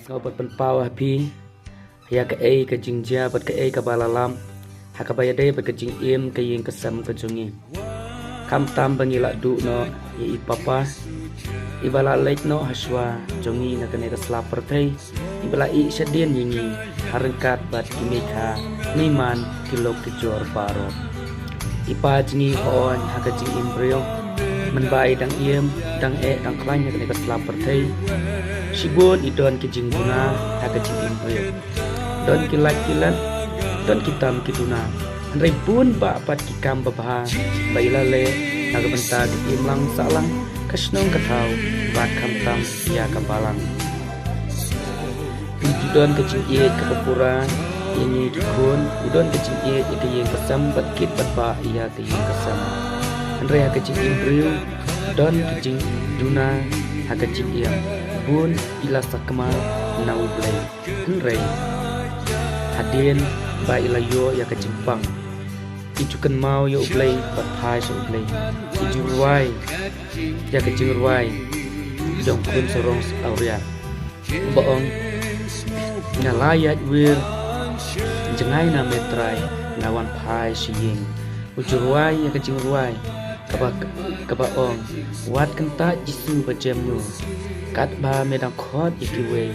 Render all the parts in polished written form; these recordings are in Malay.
Sobat penpau happy ya ke ai ke jingja bat ke ai ke balalam hakabaya dei bat ke jing im ke ying kesam ke jungi kam tam bangila du no i papa ibala lek no haswa jungi na kene ke slap pertai ibala i sedien yingi harengkat bat kimika niman kilo kejor baro ipa jini on haka jing im brio menbai dang iem dang dang klanya kene ke slap pertai Sibun idon kijing guna haka jing imbreo don kilat don kitam kituna andai pun ba pat kikam babha bailale naga benta imlang salang kasnong katau bat kamtam ya kabalang udon kijing ie kapura ini dikun udon kijing ie ikayeng kesam bat kit bat ba iya kayeng kesam andai haka jing imbreo don kijing duna haka jing iya bun ila sakma na ublay henrei hadin ba ila yo ya ke jimpang ijukan mau ya ublay bathai so ublay ijuruai ya ke jingruai jong kun sorong auria boong ngalayat wir jengai na metrai ngawan phai siying ujuruai ya ke jingruai kabaong wat kenta jisu bajemnu kat ba medang khot ikiwe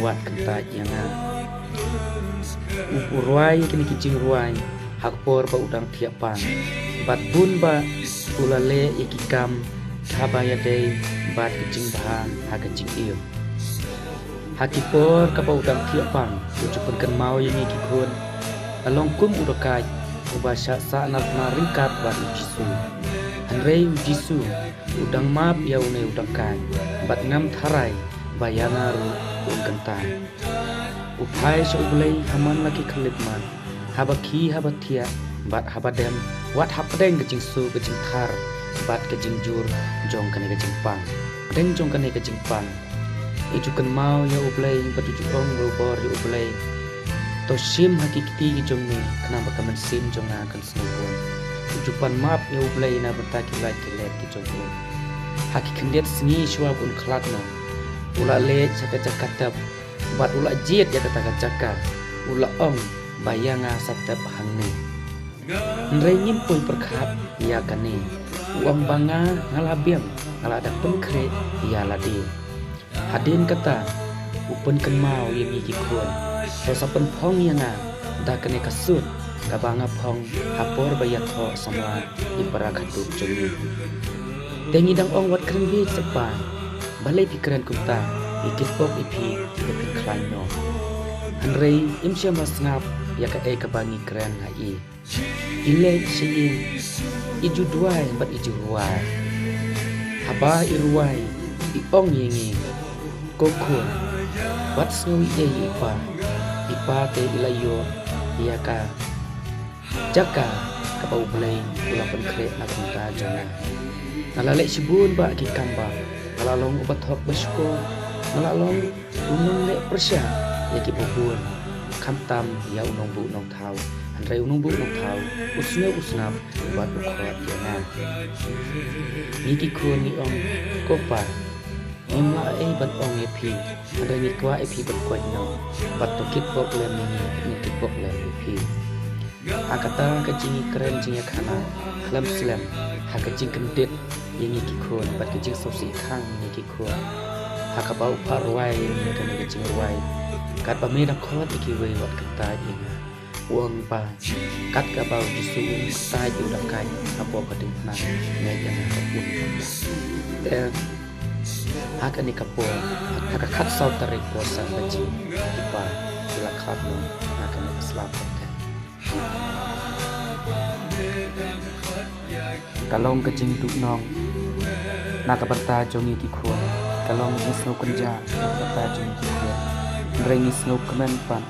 wat kenta yanga uruai kini kijing ruai hakpor ba udang tiapan bat bun ba ulale ikikam habaya dei bat kijing ba hakijing iyo hakipor ka ba udang tiapan ujupan kan mau yang ikikun along kum udakai ubasha sa na ringkat bat jisu Henrei Jisu udang map ya une udang kai bat ngam tharai bayangaru ungkentai upai so ulai haman laki khalipman habaki habatia bat habadem wat hapadeng kejing su kejing thar bat kejing jur jong kane kejing pang deng jong kane kejing pang ijukan mau ya ulai bat ujukong robor ya ulai to sim hakikti jong ni kenapa kamen sim jong akan snowball ujupan map ya ublay na bertakilat kilet ki jogo haki kendet sengi shwa pun klatno ula let saka jakatap bat ula jet ya kata jaka ula ong bayanga satap hangni nrei nyimpoi perkhat ya kane uang banga ngalabiam ngalada penkre ya ladi hadin kata upun kenmau yang iki kun sasapen phong yanga da kane kasut kabanga phong hapor bayat ho sama ipara khatuk jumi tengi dang ong wat krengbi sepa balai pikiran kunta ikit pop ipi ikit klanyo hanrei imsya masngap ya ka e kabangi kren hai ile siing iju duai bat iju ruai haba iruai iong yingi kokun wat snui e ipa te ilayo ya ka jaka kabau belai ulah penkret nak minta jana nalalek sibun ba ki kamba nalalong ubat hok besko nalalong unung lek persya ya ki bubun kamtam ya unong bu nong tau andrai unong bu nong tau usnap buat ukhot yana niki kun ni ong kopa nimla bat ong epi andrai ni kwa epi bat kwat no bat tokit problem ni kit problem epi akata kejing keren jingya kana klam slam hakajing kendet yang ikikun bat kejing sosi khang ikikun hakabau parwai yang kan kejing ruai kat pameda khot ikiwe wat kata inga uang pa kat kabau jisu tai udang kai apo kading na ngajang kapun hakani kapo hakakat sau tarik puasa kejing ipa silakhat no akan selamat kalong kejing duk nong nakabarta jongi ki khua kalong isno kunja nakabarta jongi ki khua reng isno kemen pan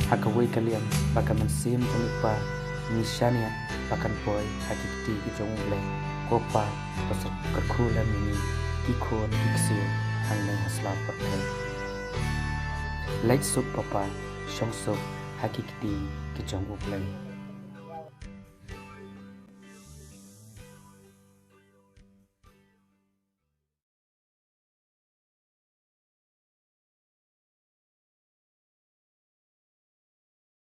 hakawai kaliam bakaman sim jonipa nishania bakan boy hakikti ki jong ule kopa pasat kerkula mini ki khua kiksio hangne hasla pakai like sup papa shong sup hakikti ki jong ule